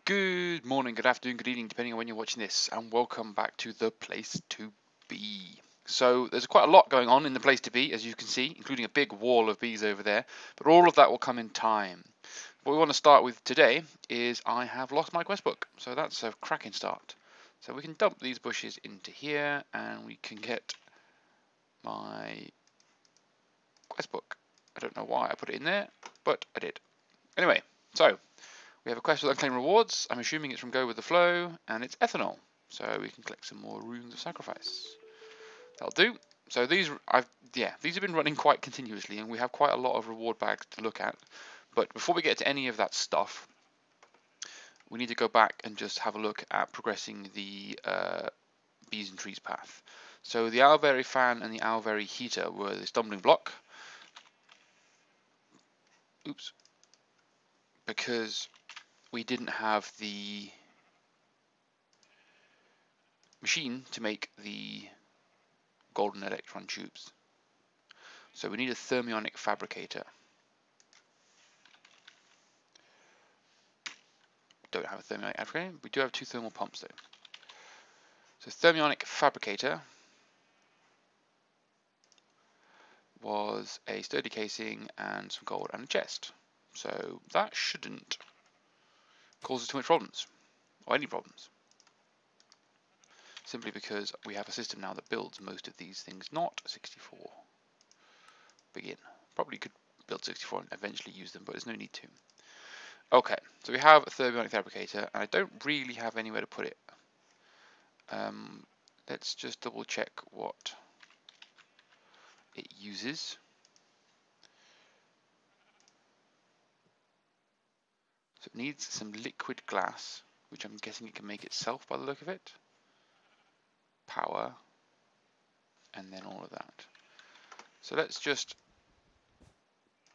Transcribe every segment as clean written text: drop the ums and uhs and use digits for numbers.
Good morning, good afternoon, good evening, depending on when you're watching this, and welcome back to the place to be. So there's quite a lot going on in the place to be, as you can see, including a big wall of bees over there, but all of that will come in time. What we want to start with today is I have lost my quest book, so that's a cracking start. So we can dump these bushes into here, and we can get my quest book. I don't know why I put it in there, but I did. Anyway, so we have a quest with unclaimed rewards. I'm assuming it's from Go With The Flow, and it's ethanol. So we can collect some more runes of sacrifice. That'll do. So these have been running quite continuously, and we have quite a lot of reward bags to look at. But before we get to any of that stuff, we need to go back and just have a look at progressing the bees and trees path. So the Owlberry fan and the Owlberry heater were the stumbling block. Oops. Because we didn't have the machine to make the golden electron tubes. So we need a thermionic fabricator. Don't have a thermionic fabricator. We do have two thermal pumps though. So thermionic fabricator was a sturdy casing and some gold and a chest. So that shouldn't cause us too much problems, or any problems. Simply because we have a system now that builds most of these things, not 64. Begin. Probably could build 64 and eventually use them, but there's no need to. Okay, so we have a thermionic fabricator, and I don't really have anywhere to put it. Let's just double check what it uses. So it needs some liquid glass, which I'm guessing it can make itself by the look of it. Power, and then all of that. So let's just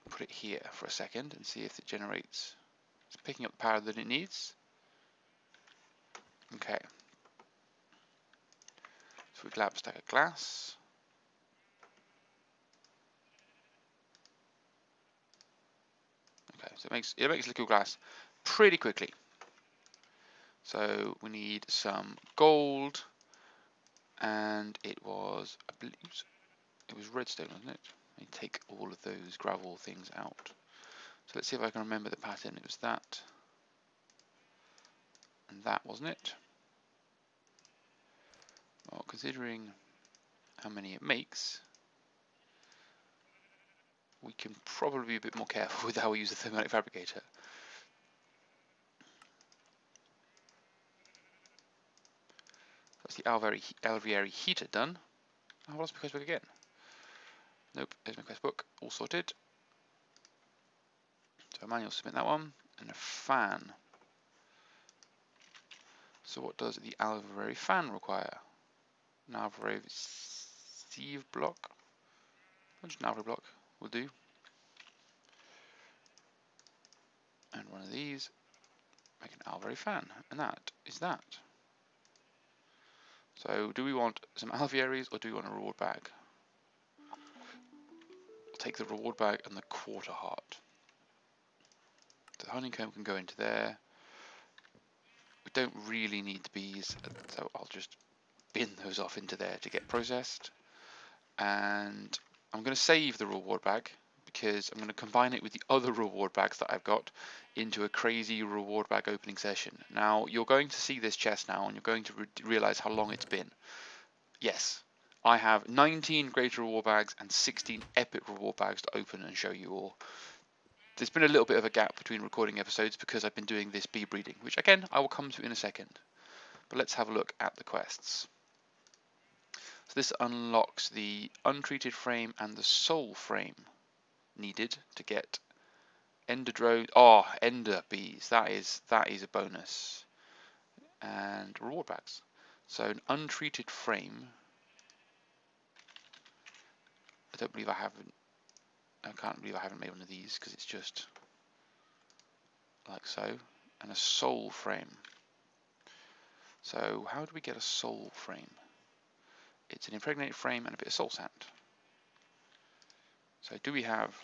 put it here for a second and see if it generates. It's picking up the power that it needs. Okay. So we grab a stack of glass. Okay, so it makes liquid glass pretty quickly. So we need some gold, and it was redstone, wasn't it? Let me take all of those gravel things out. So let's see if I can remember the pattern. It was that and that, wasn't it? Well, considering how many it makes, we can probably be a bit more careful with how we use the thermionic fabricator. That's the Owlberry heater done. Oh, what's my quest book again? Nope, there's my quest book, all sorted. So manual submit that one, and a fan. So what does the Owlberry fan require? An Owlberry sieve block. Just an Owlberry block will do. And one of these, make an Owlberry fan, and that is that. So do we want some alvearies or do we want a reward bag? We'll take the reward bag and the quarter heart. The honeycomb can go into there. We don't really need the bees, so I'll just bin those off into there to get processed. And I'm going to save the reward bag because I'm going to combine it with the other reward bags that I've got into a crazy reward bag opening session. Now you're going to see this chest now, and you're going to realize how long it's been. Yes, I have 19 greater reward bags and 16 epic reward bags to open and show you all. There's been a little bit of a gap between recording episodes because I've been doing this bee breeding, which again I will come to in a second. But let's have a look at the quests. So this unlocks the untreated frame and the soul frame needed to get ender drone. Oh, ender bees. That is a bonus. And reward bags. So an untreated frame. I can't believe I haven't made one of these because it's just like so. And a soul frame. So how do we get a soul frame? It's an impregnated frame and a bit of soul sand. So do we have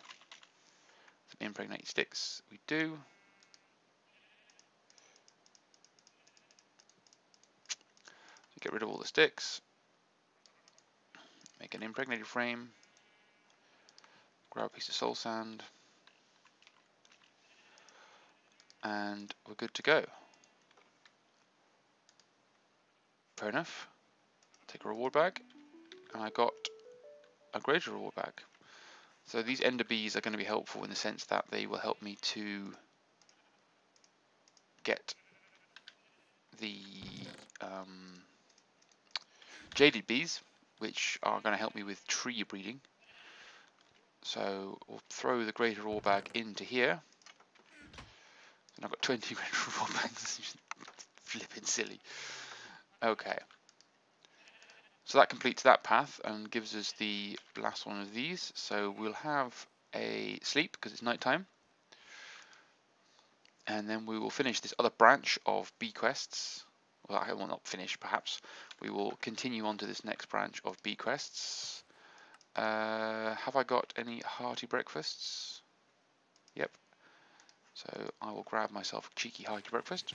some impregnated sticks? We do. get rid of all the sticks, make an impregnated frame, grab a piece of soul sand, and we're good to go. Fair enough. Take a reward bag, and I got a greater reward bag. So these ender bees are going to be helpful in the sense that they will help me to get the jaded bees, which are going to help me with tree breeding. So we'll throw the greater ore bag into here. And I've got 20 greater ore bags. Flipping silly. Okay. So that completes that path and gives us the last one of these. So we'll have a sleep because it's night time. And then we will finish this other branch of bee quests. Well, I will not finish, perhaps. We will continue on to this next branch of bee quests. Have I got any hearty breakfasts? Yep. So I will grab myself a cheeky hearty breakfast.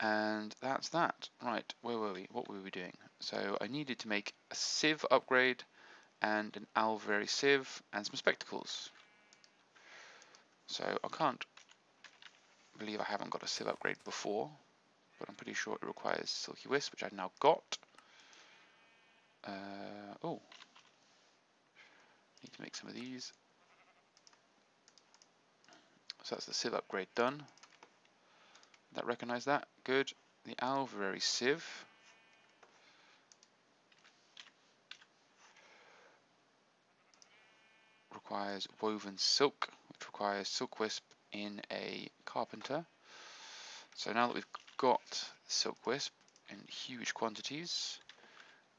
And that's that. Right, where were we? What were we doing? So I needed to make a sieve upgrade and an alveary sieve and some spectacles. So I can't believe I haven't got a sieve upgrade before, but I'm pretty sure it requires silky wisp, which I've now got. Oh, need to make some of these. So that's the sieve upgrade done. That recognise that? Good. The alveary sieve. Requires woven silk, which requires silk wisp in a carpenter. So now that we've got silk wisp in huge quantities,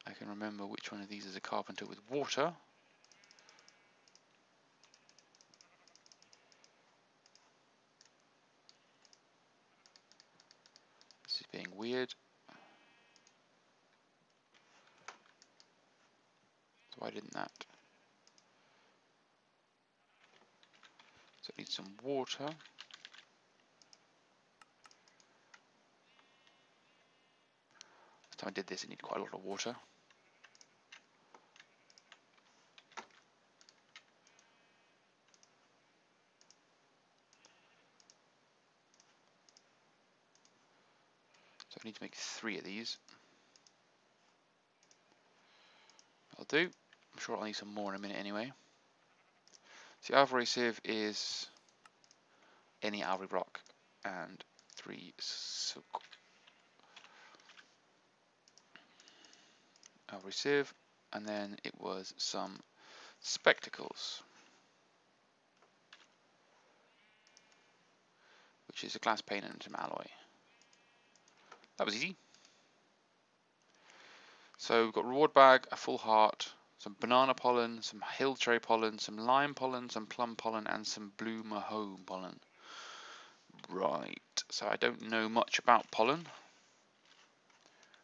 I can remember which one of these is a carpenter with water. This is being weird. So why didn't that? So it needs some water. Last time I did this, it needed quite a lot of water. So I need to make 3 of these. I'll do. I'm sure I'll need some more in a minute anyway. So the alveary sieve is any alveary block and 3 silk. Alveary sieve, and then it was some spectacles, which is a glass pane and some alloy. That was easy. So we've got reward bag, a full heart, some banana pollen, some hill cherry pollen, some lime pollen, some plum pollen, and some blue mahone pollen. Right, so I don't know much about pollen.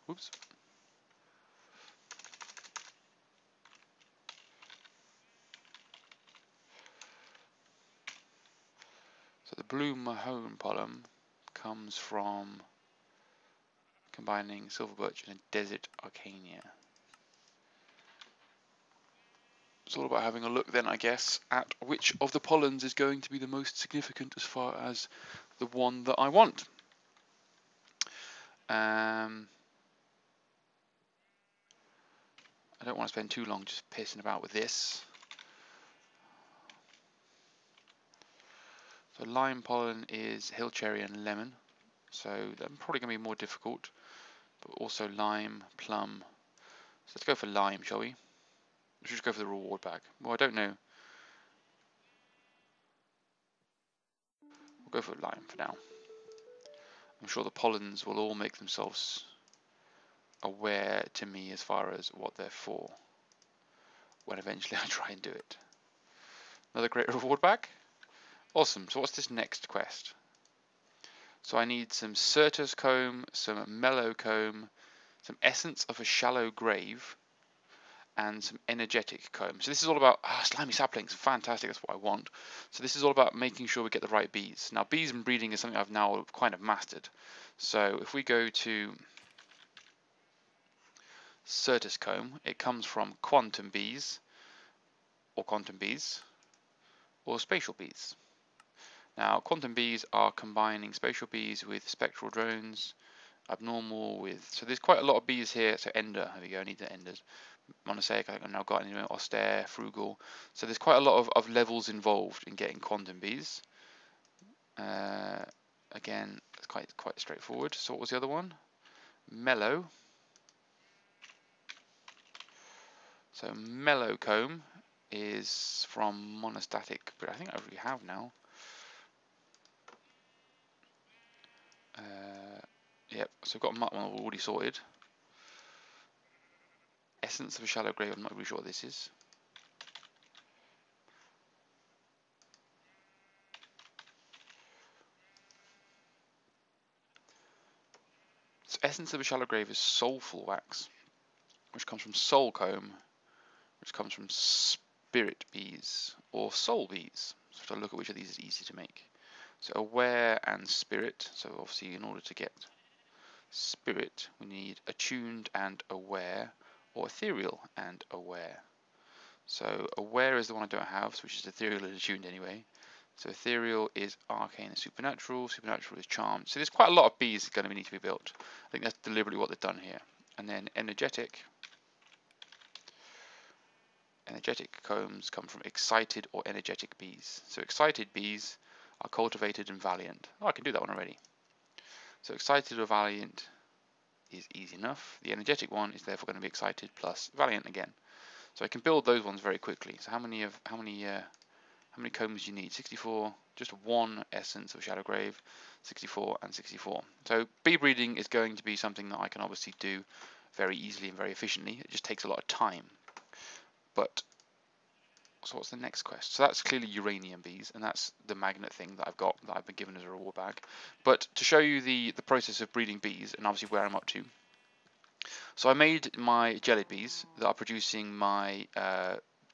Whoops. So the blue mahone pollen comes from combining silver birch and a desert arcania. It's all about having a look then, I guess, at which of the pollens is going to be the most significant as far as the one that I want. I don't want to spend too long just pissing about with this. So lime pollen is hill cherry and lemon, so they're probably going to be more difficult, but also lime, plum. So let's go for lime, shall we? We should just go for the reward bag. Well, I don't know. We'll go for lime for now. I'm sure the pollens will all make themselves aware to me as far as what they're for when eventually I try and do it. Another great reward bag. Awesome. So what's this next quest? So I need some Certus comb, some mellow comb, some essence of a shallow grave, and some energetic comb. So this is all about slimy saplings. Fantastic, that's what I want. So this is all about making sure we get the right bees. Now bees and breeding is something I've now kind of mastered. So if we go to Certus comb, it comes from quantum bees, or spatial bees. Now, quantum bees are combining spatial bees with spectral drones, abnormal with, so there's quite a lot of bees here. So ender, there we go, I need the enders. Mosaic, I've now got anyway, austere, frugal. So there's quite a lot of levels involved in getting quantum bees. Again, it's quite straightforward. So what was the other one? Mellow. So mellow comb is from monostatic, but I think I already have now. Yep, so I've got one already sorted. Essence of a shallow grave, I'm not really sure what this is. So essence of a shallow grave is soulful wax, which comes from soul comb, which comes from spirit bees or soul bees. So to look at which of these is easy to make. So aware and spirit. So obviously in order to get spirit, we need attuned and aware, or ethereal and aware. So aware is the one I don't have, which is ethereal and attuned anyway. So ethereal is arcane and supernatural. Supernatural is charmed. So there's quite a lot of bees going to need to be built. I think that's deliberately what they've done here. And then energetic. Energetic combs come from excited or energetic bees. So excited bees are cultivated and valiant. Oh, I can do that one already. So excited or valiant is easy enough. The energetic one is therefore going to be excited plus valiant again. So I can build those ones very quickly. So how many combs do you need? 64, just one essence of Shadow Grave, 64 and 64. So bee breeding is going to be something that I can obviously do very easily and very efficiently. It just takes a lot of time. But so what's the next quest? So that's clearly uranium bees, and that's the magnet thing that I've been given as a reward bag. But to show you the process of breeding bees and obviously where I'm up to. So I made my jelly bees that are producing my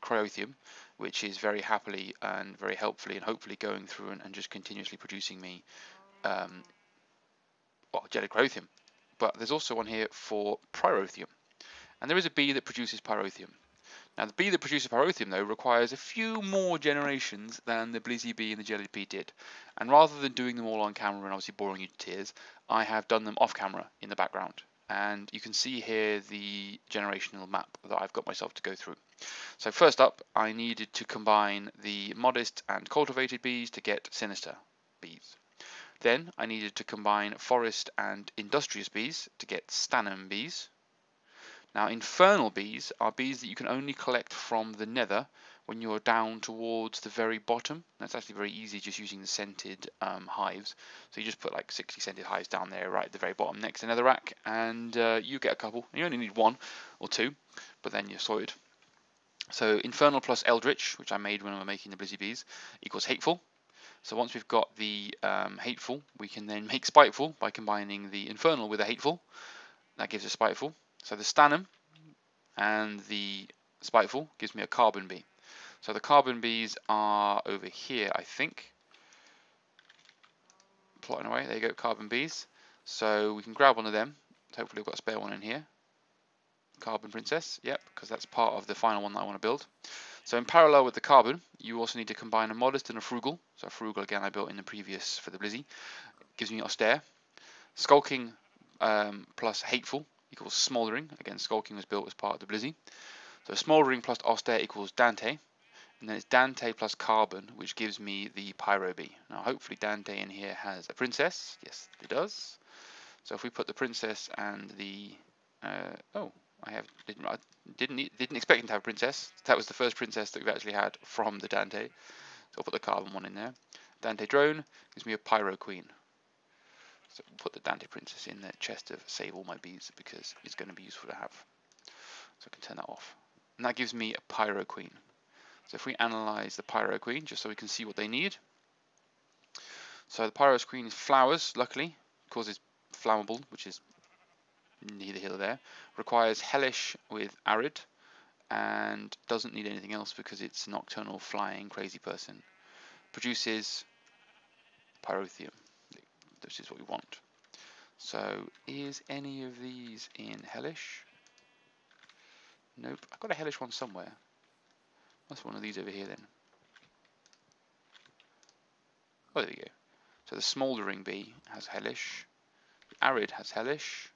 Cryotheum, which is very happily and very helpfully and hopefully going through and just continuously producing me jelly Cryotheum. But there's also one here for Pyrotheum, and there is a bee that produces Pyrotheum. Now the bee that produces Pyrotheum though requires a few more generations than the Blizzy bee and the jelly bee did, and rather than doing them all on camera and obviously boring you to tears, I have done them off camera in the background. And you can see here the generational map that I've got myself to go through. So first up, I needed to combine the modest and cultivated bees to get sinister bees. Then I needed to combine forest and industrious bees to get stanum bees. Now infernal bees are bees that you can only collect from the nether when you're down towards the very bottom. That's actually very easy just using the scented hives. So you just put like 60 scented hives down there right at the very bottom next to netherrack, and you get a couple. You only need one or two, but then you're sorted. So infernal plus eldritch, which I made when we were making the blizzy bees, equals hateful. So once we've got the hateful, we can then make spiteful by combining the infernal with a hateful. That gives us spiteful. So the stanum and the spiteful gives me a carbon bee. So the carbon bees are over here, I think. Plotting away, there you go, carbon bees. So we can grab one of them. Hopefully we've got a spare one in here. Carbon princess, yep, because that's part of the final one that I want to build. So in parallel with the carbon, you also need to combine a modest and a frugal. So frugal again I built in the previous for the blizzy. It gives me austere. Skulking plus hateful equals smouldering. Again, skulking was built as part of the blizzy. So smouldering plus austere equals Dante. And then it's Dante plus carbon, which gives me the Pyro bee. Now hopefully Dante in here has a princess. Yes, it does. So if we put the princess and the I didn't expect him to have a princess. That was the first princess that we've actually had from the Dante. So I'll put the carbon one in there. Dante drone gives me a Pyro queen. So we'll put the Dante princess in the chest of save all my bees because it's going to be useful to have. So I can turn that off. And that gives me a Pyro queen. So if we analyze the Pyro queen, just so we can see what they need. So the Pyro queen is flowers, luckily, causes flammable, which is neither here nor there. Requires hellish with arid, and doesn't need anything else because it's nocturnal, flying, crazy person. Produces Pyrotheum. This is what we want. So is any of these in hellish? Nope. I've got a hellish one somewhere. Must be one of these over here then. Oh, there we go. So the smouldering bee has hellish. The arid has hellish.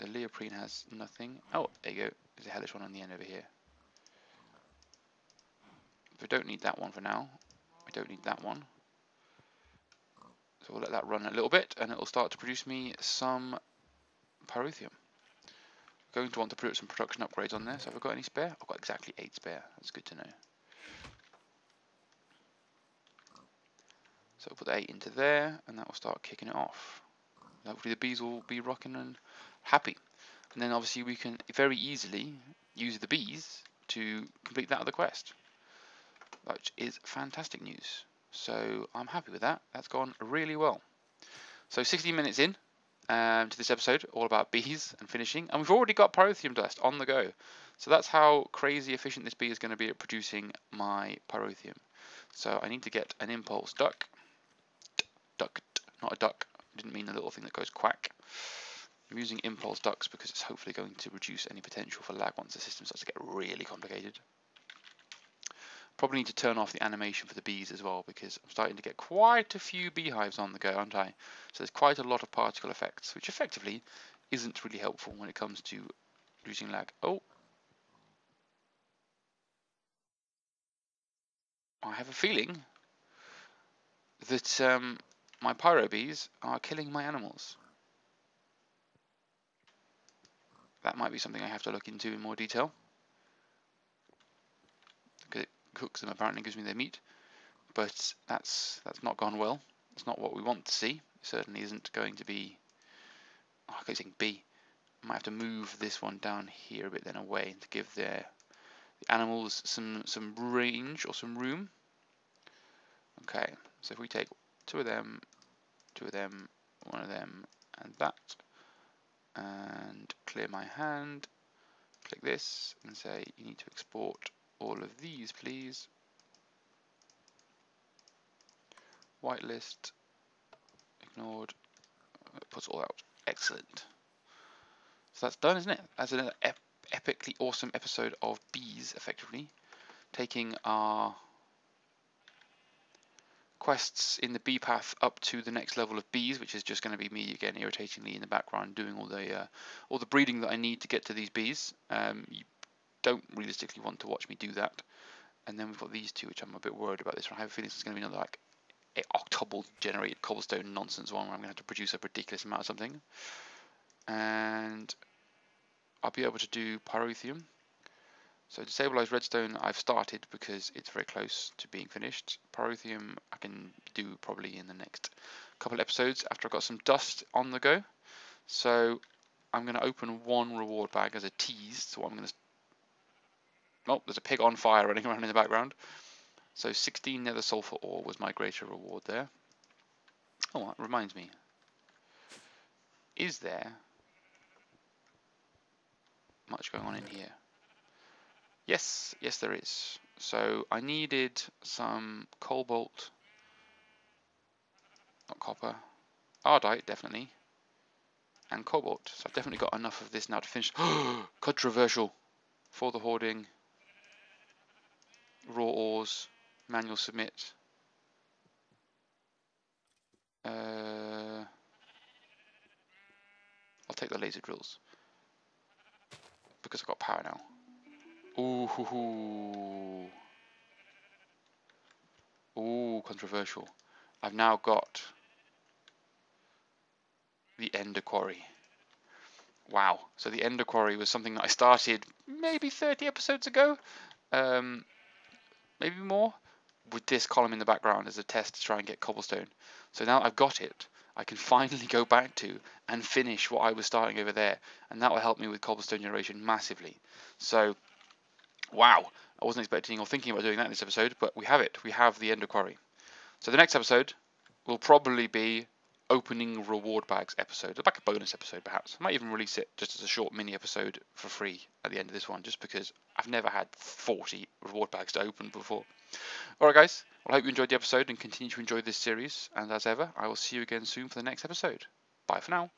The leoprene has nothing. Oh, there you go. There's a hellish one on the end over here. We don't need that one for now. We don't need that one. So we'll let that run a little bit, and it will start to produce me some pyrotheum. Going to want to put some production upgrades on there. So have I got any spare? I've got exactly 8 spare. That's good to know. So we'll put the 8 into there, and that will start kicking it off. Hopefully the bees will be rocking and happy. And then obviously we can very easily use the bees to complete that other quest, which is fantastic news. So I'm happy with that. That's gone really well. So 16 minutes in to this episode, all about bees and finishing, and we've already got pyrotheum dust on the go. So that's how crazy efficient this bee is going to be at producing my pyrotheum. So I need to get an impulse duck. Duck, not a duck. I didn't mean the little thing that goes quack. I'm using impulse ducks because it's hopefully going to reduce any potential for lag once the system starts to get really complicated. Probably need to turn off the animation for the bees as well, because I'm starting to get quite a few beehives on the go, aren't I? So there's quite a lot of particle effects, which effectively isn't really helpful when it comes to reducing lag. Oh, I have a feeling that my pyro bees are killing my animals. That might be something I have to look into in more detail, because it cooks them apparently, gives me their meat, but that's not gone well. It's not what we want to see. It certainly isn't going to be. Oh, I keep saying bee. I might have to move this one down here a bit then away to give the animals some range or some room. Okay, so if we take 2 of them, 1 of them, and that, and clear my hand, click this and say you need to export all of these, please. Whitelist, ignored, it puts all out. Excellent. So that's done, isn't it? That's an epically awesome episode of bees, effectively. Taking our quests in the bee path up to the next level of bees, which is just going to be me again irritatingly in the background doing all the breeding that I need to get to these bees. You don't realistically want to watch me do that. And then we've got these 2, which I'm a bit worried about this one. I have a feeling it's going to be another like octuple generated cobblestone nonsense one where I'm going to have to produce a ridiculous amount of something. And I'll be able to do pyrotheum. So destabilized redstone I've started because it's very close to being finished. Pyrotheum I can do probably in the next couple episodes after I've got some dust on the go. So I'm going to open 1 reward bag as a tease. So what I'm going to... Oh, there's a pig on fire running around in the background. So 16 nether sulfur ore was my greater reward there. Oh, that reminds me. Is there much going on in here? Yes, there is. So I needed some cobalt, not copper, ardite definitely, and cobalt. So I've definitely got enough of this now to finish. Controversial. For the hoarding, raw ores, manual submit. I'll take the laser drills because I've got power now. Ooh, controversial. I've now got the Ender Quarry. Wow. So the Ender Quarry was something that I started maybe 30 episodes ago, maybe more, with this column in the background as a test to try and get cobblestone. So now I've got it, I can finally go back to and finish what I was starting over there, and that will help me with cobblestone generation massively. So, wow. I wasn't expecting or thinking about doing that in this episode, but we have it. We have the Ender Quarry. So the next episode will probably be opening reward bags episode, like a bonus episode perhaps. I might even release it just as a short mini episode for free at the end of this one, just because I've never had 40 reward bags to open before. Alright guys, well, I hope you enjoyed the episode and continue to enjoy this series, and as ever, I will see you again soon for the next episode. Bye for now.